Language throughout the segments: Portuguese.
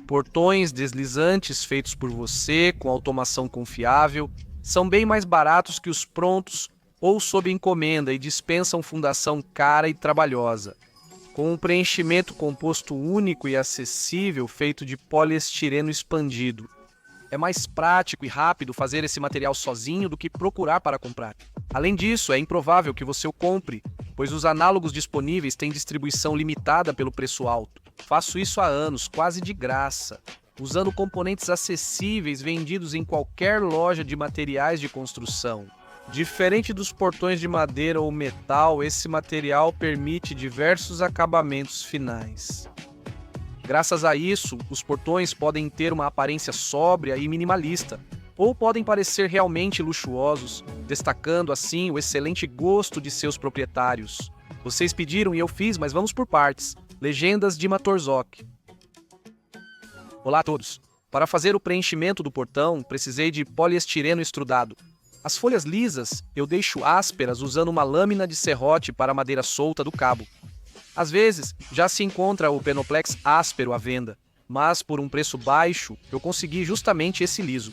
Portões deslizantes feitos por você, com automação confiável, são bem mais baratos que os prontos ou sob encomenda e dispensam fundação cara e trabalhosa. Com um preenchimento composto único e acessível feito de poliestireno expandido. É mais prático e rápido fazer esse material sozinho do que procurar para comprar. Além disso, é improvável que você o compre, pois os análogos disponíveis têm distribuição limitada pelo preço alto. Faço isso há anos, quase de graça, usando componentes acessíveis vendidos em qualquer loja de materiais de construção. Diferente dos portões de madeira ou metal, esse material permite diversos acabamentos finais. Graças a isso, os portões podem ter uma aparência sóbria e minimalista, ou podem parecer realmente luxuosos, destacando assim o excelente gosto de seus proprietários. Vocês pediram e eu fiz, mas vamos por partes. Legendas de Matorzok. Olá a todos. Para fazer o preenchimento do portão, precisei de poliestireno estrudado. As folhas lisas eu deixo ásperas usando uma lâmina de serrote para a madeira solta do cabo. Às vezes, já se encontra o Penoplex áspero à venda, mas por um preço baixo, eu consegui justamente esse liso.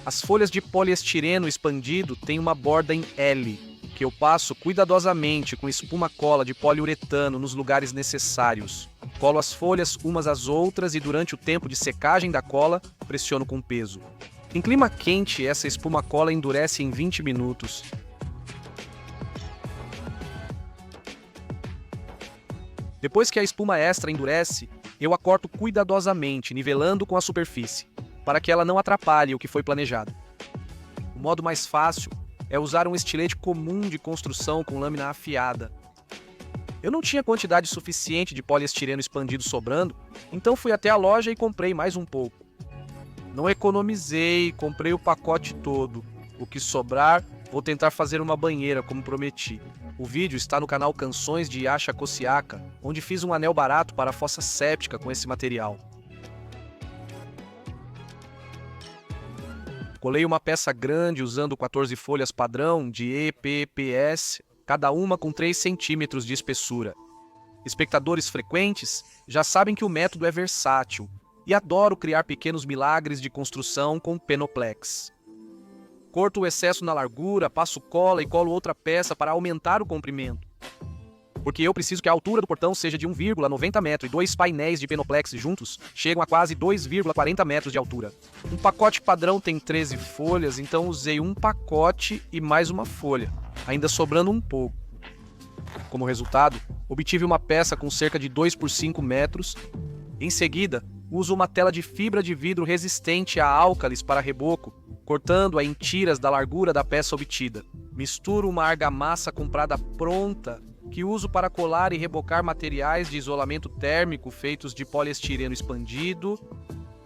As folhas de poliestireno expandido têm uma borda em L, que eu passo cuidadosamente com espuma cola de poliuretano nos lugares necessários. Colo as folhas umas às outras e durante o tempo de secagem da cola, pressiono com peso. Em clima quente, essa espuma cola endurece em 20 minutos. Depois que a espuma extra endurece, eu a corto cuidadosamente, nivelando com a superfície, para que ela não atrapalhe o que foi planejado. O modo mais fácil é usar um estilete comum de construção com lâmina afiada. Eu não tinha quantidade suficiente de poliestireno expandido sobrando, então fui até a loja e comprei mais um pouco. Não economizei, comprei o pacote todo. O que sobrar, vou tentar fazer uma banheira, como prometi. O vídeo está no canal Canções de Yasha Kosiaka, onde fiz um anel barato para a fossa séptica com esse material. Colei uma peça grande usando 14 folhas padrão de EPPS, cada uma com 3 centímetros de espessura. Espectadores frequentes já sabem que o método é versátil e adoro criar pequenos milagres de construção com Penoplex. Corto o excesso na largura, passo cola e colo outra peça para aumentar o comprimento. Porque eu preciso que a altura do portão seja de 1,90 metros e 2 painéis de Penoplex juntos chegam a quase 2,40 metros de altura. Um pacote padrão tem 13 folhas, então usei um pacote e mais uma folha, ainda sobrando um pouco. Como resultado, obtive uma peça com cerca de 2 por 5 metros. Em seguida, uso uma tela de fibra de vidro resistente a álcalis para reboco, cortando-a em tiras da largura da peça obtida. Misturo uma argamassa comprada pronta, que uso para colar e rebocar materiais de isolamento térmico feitos de poliestireno expandido.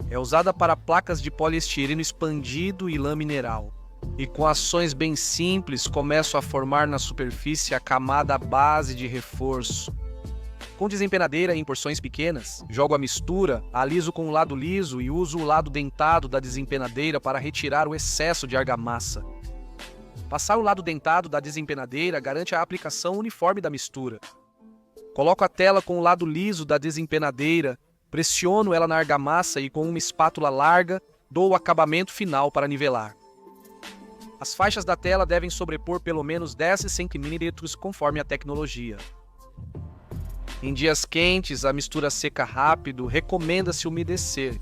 É usada para placas de poliestireno expandido e lã mineral. E com ações bem simples, começo a formar na superfície a camada base de reforço. Com desempenadeira em porções pequenas, jogo a mistura, aliso com o lado liso e uso o lado dentado da desempenadeira para retirar o excesso de argamassa. Passar o lado dentado da desempenadeira garante a aplicação uniforme da mistura. Coloco a tela com o lado liso da desempenadeira, pressiono ela na argamassa e com uma espátula larga, dou o acabamento final para nivelar. As faixas da tela devem sobrepor pelo menos 10 centímetros conforme a tecnologia. Em dias quentes, a mistura seca rápido, recomenda-se umedecer.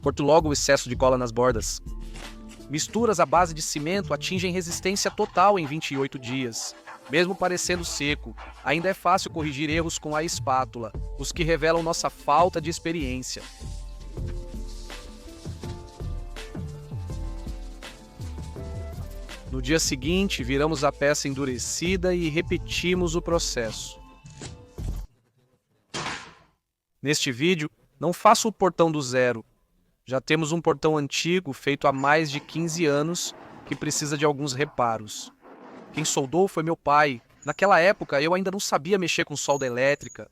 Corto logo o excesso de cola nas bordas. Misturas à base de cimento atingem resistência total em 28 dias. Mesmo parecendo seco, ainda é fácil corrigir erros com a espátula, os que revelam nossa falta de experiência. No dia seguinte, viramos a peça endurecida e repetimos o processo. Neste vídeo, não faço o portão do zero. Já temos um portão antigo, feito há mais de 15 anos, que precisa de alguns reparos. Quem soldou foi meu pai. Naquela época, eu ainda não sabia mexer com solda elétrica.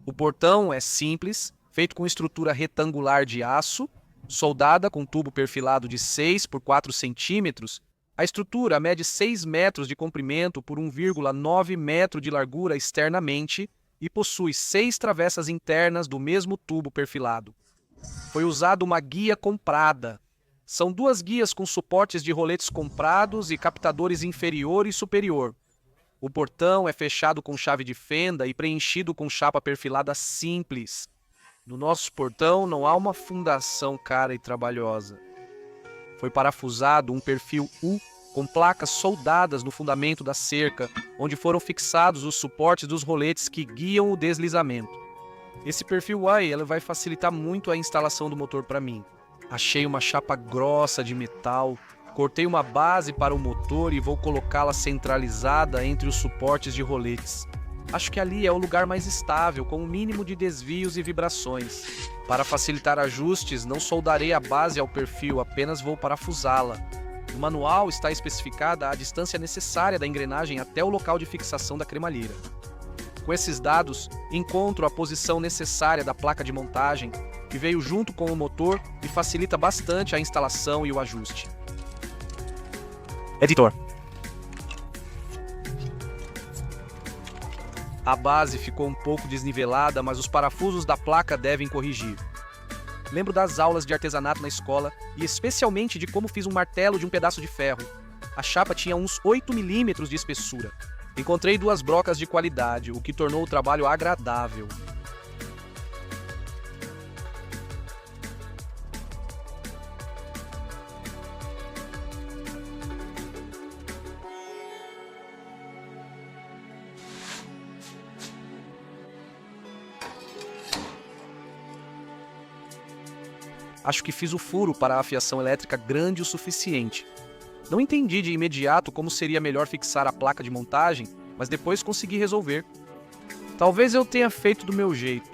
O portão é simples, feito com estrutura retangular de aço, soldada com tubo perfilado de 6 por 4 centímetros, A estrutura mede 6 metros de comprimento por 1,9 metro de largura externamente e possui 6 travessas internas do mesmo tubo perfilado. Foi usada uma guia comprada. São 2 guias com suportes de roletes comprados e captadores inferior e superior. O portão é fechado com chave de fenda e preenchido com chapa perfilada simples. No nosso portão não há uma fundação cara e trabalhosa. Foi parafusado um perfil U com placas soldadas no fundamento da cerca, onde foram fixados os suportes dos roletes que guiam o deslizamento. Esse perfil Y ele vai facilitar muito a instalação do motor para mim. Achei uma chapa grossa de metal, cortei uma base para o motor e vou colocá-la centralizada entre os suportes de roletes. Acho que ali é o lugar mais estável, com o mínimo de desvios e vibrações. Para facilitar ajustes, não soldarei a base ao perfil, apenas vou parafusá-la. No manual está especificada a distância necessária da engrenagem até o local de fixação da cremalheira. Com esses dados, encontro a posição necessária da placa de montagem, que veio junto com o motor e facilita bastante a instalação e o ajuste. Editor. A base ficou um pouco desnivelada, mas os parafusos da placa devem corrigir. Lembro das aulas de artesanato na escola e especialmente de como fiz um martelo de um pedaço de ferro. A chapa tinha uns 8 milímetros de espessura. Encontrei 2 brocas de qualidade, o que tornou o trabalho agradável. Acho que fiz o furo para a fiação elétrica grande o suficiente. Não entendi de imediato como seria melhor fixar a placa de montagem, mas depois consegui resolver. Talvez eu tenha feito do meu jeito.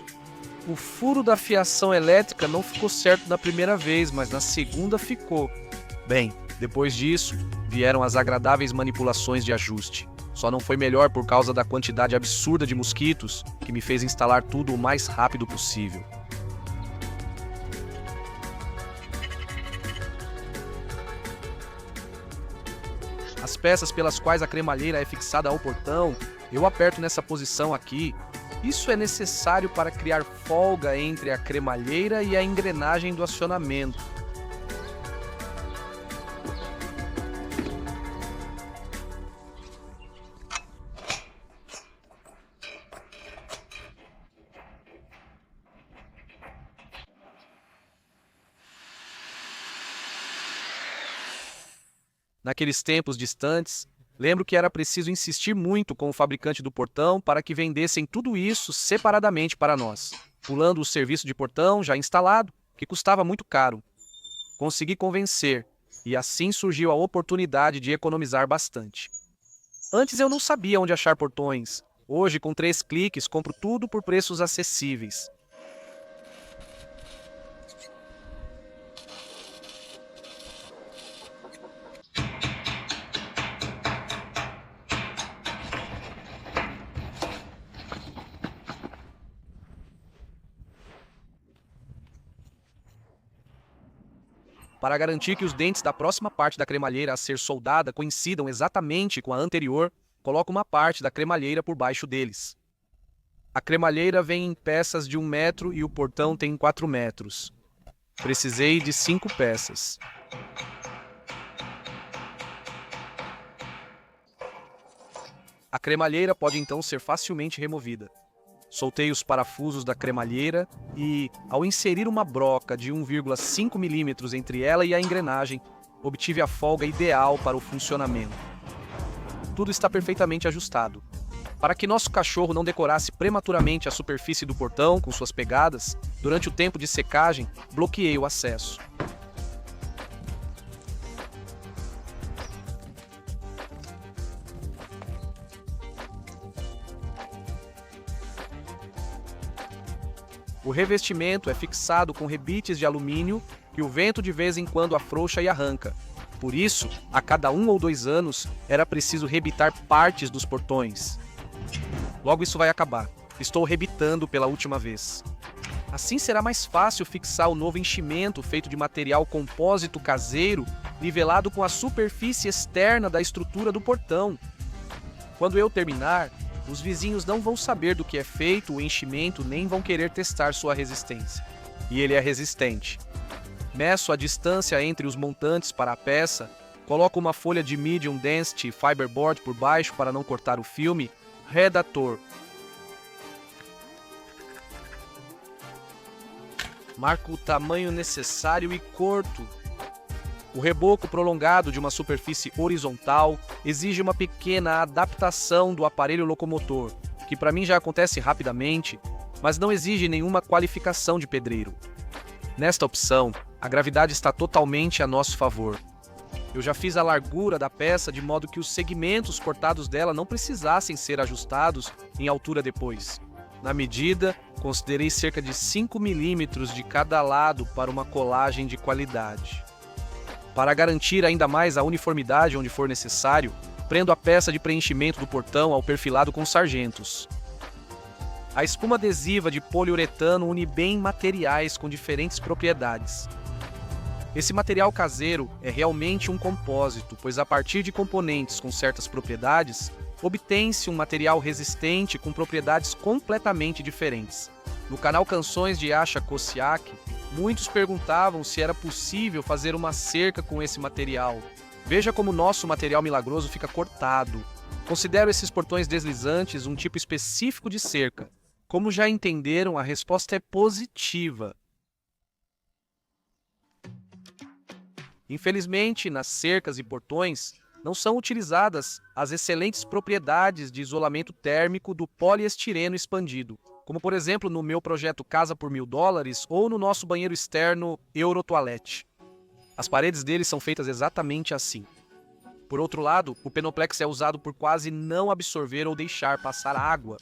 O furo da fiação elétrica não ficou certo na primeira vez, mas na segunda ficou. Bem, depois disso, vieram as agradáveis manipulações de ajuste. Só não foi melhor por causa da quantidade absurda de mosquitos, que me fez instalar tudo o mais rápido possível. As peças pelas quais a cremalheira é fixada ao portão, eu aperto nessa posição aqui. Isso é necessário para criar folga entre a cremalheira e a engrenagem do acionamento. Naqueles tempos distantes, lembro que era preciso insistir muito com o fabricante do portão para que vendessem tudo isso separadamente para nós, pulando o serviço de portão já instalado, que custava muito caro. Consegui convencer, e assim surgiu a oportunidade de economizar bastante. Antes eu não sabia onde achar portões. Hoje, com 3 cliques, compro tudo por preços acessíveis. Para garantir que os dentes da próxima parte da cremalheira a ser soldada coincidam exatamente com a anterior, coloco uma parte da cremalheira por baixo deles. A cremalheira vem em peças de 1 metro e o portão tem 4 metros. Precisei de 5 peças. A cremalheira pode então ser facilmente removida. Soltei os parafusos da cremalheira e, ao inserir uma broca de 1,5 milímetros entre ela e a engrenagem, obtive a folga ideal para o funcionamento. Tudo está perfeitamente ajustado. Para que nosso cachorro não decorasse prematuramente a superfície do portão com suas pegadas, durante o tempo de secagem, bloqueei o acesso. O revestimento é fixado com rebites de alumínio que o vento de vez em quando afrouxa e arranca. Por isso, a cada 1 ou 2 anos, era preciso rebitar partes dos portões. Logo isso vai acabar. Estou rebitando pela última vez. Assim será mais fácil fixar o novo enchimento feito de material compósito caseiro nivelado com a superfície externa da estrutura do portão. Quando eu terminar, os vizinhos não vão saber do que é feito o enchimento nem vão querer testar sua resistência. E ele é resistente. Meço a distância entre os montantes para a peça, coloco uma folha de medium density fiberboard por baixo para não cortar o filme, redator. Marco o tamanho necessário e corto. O reboco prolongado de uma superfície horizontal exige uma pequena adaptação do aparelho locomotor, que para mim já acontece rapidamente, mas não exige nenhuma qualificação de pedreiro. Nesta opção, a gravidade está totalmente a nosso favor. Eu já fiz a largura da peça de modo que os segmentos cortados dela não precisassem ser ajustados em altura depois. Na medida, considerei cerca de 5 milímetros de cada lado para uma colagem de qualidade. Para garantir ainda mais a uniformidade onde for necessário, prendo a peça de preenchimento do portão ao perfilado com sargentos. A espuma adesiva de poliuretano une bem materiais com diferentes propriedades. Esse material caseiro é realmente um compósito, pois a partir de componentes com certas propriedades, obtém-se um material resistente com propriedades completamente diferentes. No canal Canções de Asha Kosiak, muitos perguntavam se era possível fazer uma cerca com esse material. Veja como nosso material milagroso fica cortado. Considero esses portões deslizantes um tipo específico de cerca. Como já entenderam, a resposta é positiva. Infelizmente, nas cercas e portões, não são utilizadas as excelentes propriedades de isolamento térmico do poliestireno expandido, como por exemplo no meu projeto Casa por $1000 ou no nosso banheiro externo Eurotoilette. As paredes deles são feitas exatamente assim. Por outro lado, o Penoplex é usado por quase não absorver ou deixar passar água.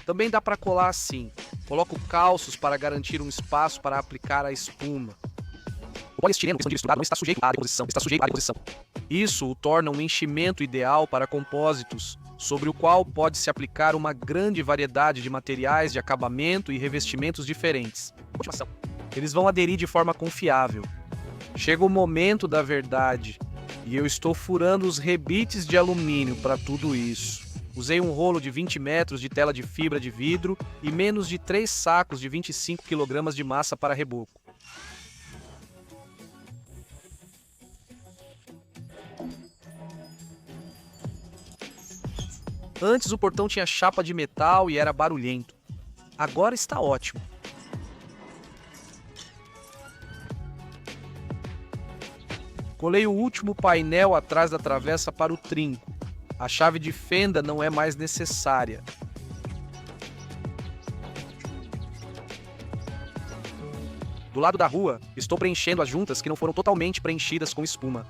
Também dá para colar assim. Coloco calços para garantir um espaço para aplicar a espuma. O poliestireno estudado não está sujeito à deposição, Isso o torna um enchimento ideal para compósitos, sobre o qual pode-se aplicar uma grande variedade de materiais de acabamento e revestimentos diferentes. Eles vão aderir de forma confiável. Chega o momento da verdade, e eu estou furando os rebites de alumínio para tudo isso. Usei um rolo de 20 metros de tela de fibra de vidro e menos de 3 sacos de 25 kg de massa para reboco. Antes o portão tinha chapa de metal e era barulhento. Agora está ótimo. Colei o último painel atrás da travessa para o trinco. A chave de fenda não é mais necessária. Do lado da rua, estou preenchendo as juntas que não foram totalmente preenchidas com espuma.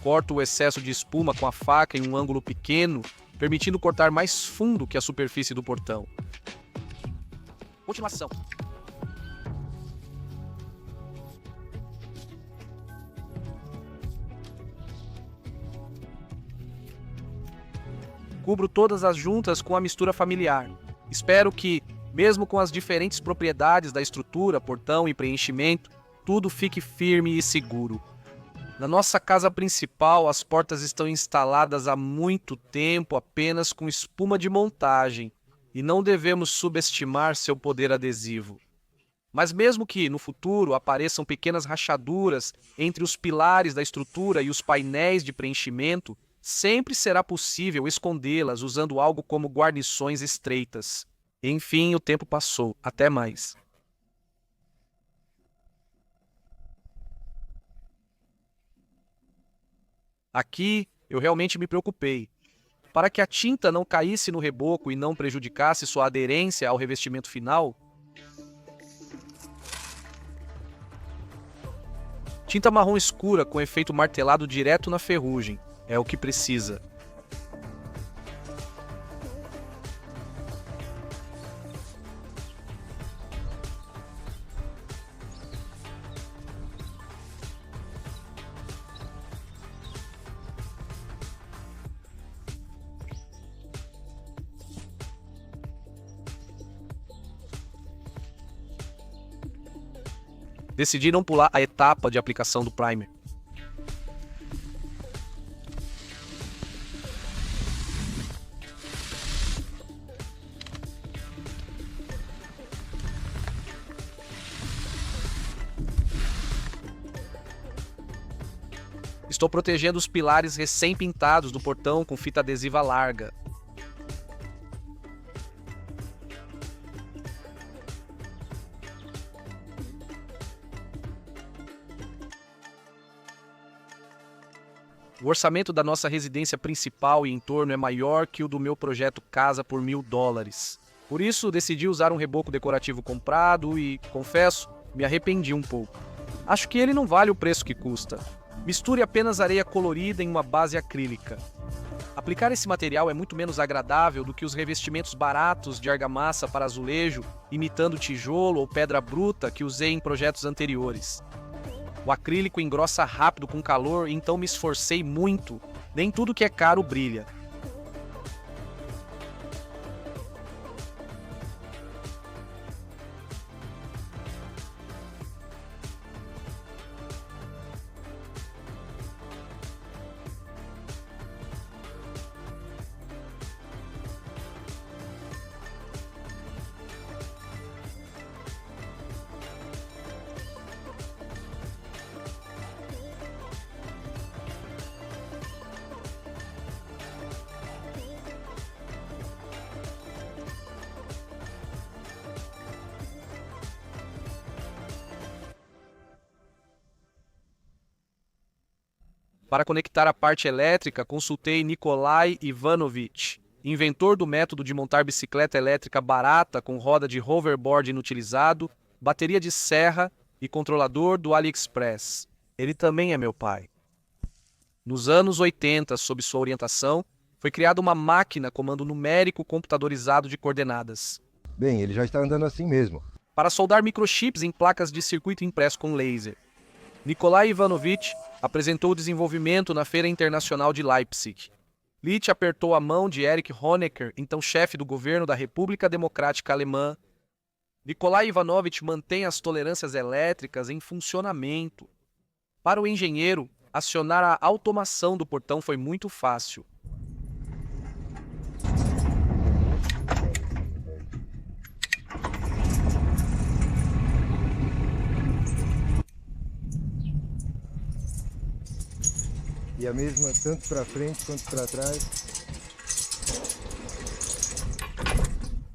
Corto o excesso de espuma com a faca em um ângulo pequeno, permitindo cortar mais fundo que a superfície do portão. Continuação. Cubro todas as juntas com a mistura familiar. Espero que, mesmo com as diferentes propriedades da estrutura, portão e preenchimento, tudo fique firme e seguro. Na nossa casa principal, as portas estão instaladas há muito tempo apenas com espuma de montagem, e não devemos subestimar seu poder adesivo. Mas mesmo que, no futuro, apareçam pequenas rachaduras entre os pilares da estrutura e os painéis de preenchimento, sempre será possível escondê-las usando algo como guarnições estreitas. Enfim, o tempo passou. Até mais. Aqui, eu realmente me preocupei. Para que a tinta não caísse no reboco e não prejudicasse sua aderência ao revestimento final, tinta marrom escura com efeito martelado direto na ferrugem. É o que precisa. Decidi não pular a etapa de aplicação do primer. Estou protegendo os pilares recém-pintados do portão com fita adesiva larga. O orçamento da nossa residência principal e entorno é maior que o do meu projeto Casa por $1000. Por isso, decidi usar um reboco decorativo comprado e, confesso, me arrependi um pouco. Acho que ele não vale o preço que custa. Misture apenas areia colorida em uma base acrílica. Aplicar esse material é muito menos agradável do que os revestimentos baratos de argamassa para azulejo, imitando tijolo ou pedra bruta que usei em projetos anteriores. O acrílico engrossa rápido com calor, então me esforcei muito. Nem tudo que é caro brilha. Para conectar a parte elétrica, consultei Nikolai Ivanovich, inventor do método de montar bicicleta elétrica barata com roda de hoverboard inutilizado, bateria de serra e controlador do AliExpress. Ele também é meu pai. Nos anos 80, sob sua orientação, foi criada uma máquina comando numérico computadorizado de coordenadas. Bem, ele já está andando assim mesmo. Para soldar microchips em placas de circuito impresso com laser. Nikolai Ivanovich apresentou o desenvolvimento na Feira Internacional de Leipzig. Litt apertou a mão de Erich Honecker, então chefe do governo da República Democrática Alemã. Nikolai Ivanovich mantém as tolerâncias elétricas em funcionamento. Para o engenheiro, acionar a automação do portão foi muito fácil. E a mesma tanto para frente quanto para trás.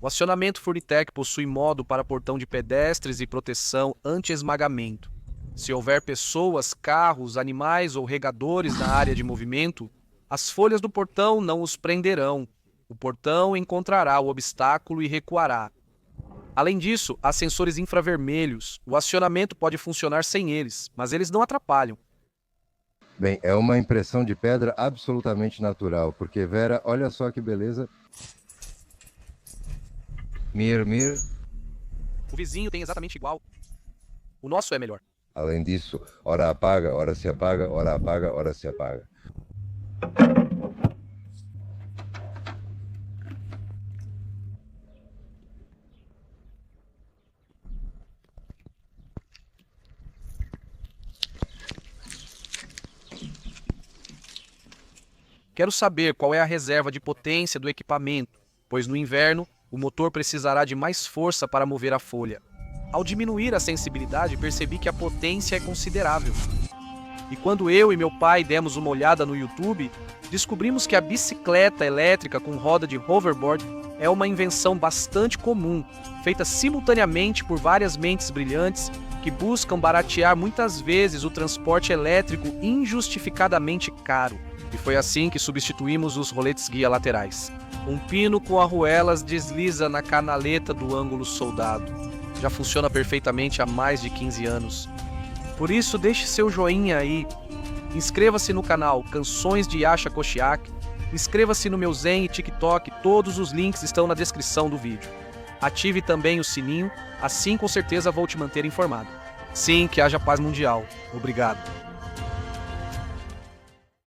O acionamento Furnitec possui modo para portão de pedestres e proteção anti-esmagamento. Se houver pessoas, carros, animais ou regadores na área de movimento, as folhas do portão não os prenderão. O portão encontrará o obstáculo e recuará. Além disso, há sensores infravermelhos. O acionamento pode funcionar sem eles, mas eles não atrapalham. Bem, é uma impressão de pedra absolutamente natural, porque Vera, olha só que beleza. Mir. O vizinho tem exatamente igual. O nosso é melhor. Além disso, ora apaga, ora se apaga, ora apaga, ora se apaga. Quero saber qual é a reserva de potência do equipamento, pois no inverno o motor precisará de mais força para mover a folha. Ao diminuir a sensibilidade, percebi que a potência é considerável. E quando eu e meu pai demos uma olhada no YouTube, descobrimos que a bicicleta elétrica com roda de hoverboard é uma invenção bastante comum, feita simultaneamente por várias mentes brilhantes que buscam baratear muitas vezes o transporte elétrico injustificadamente caro. E foi assim que substituímos os roletes guia laterais. Um pino com arruelas desliza na canaleta do ângulo soldado. Já funciona perfeitamente há mais de 15 anos. Por isso, deixe seu joinha aí. Inscreva-se no canal Canções de Yasha Koshiak. Inscreva-se no meu Zen e TikTok. Todos os links estão na descrição do vídeo. Ative também o sininho, assim com certeza vou te manter informado. Sim, que haja paz mundial. Obrigado.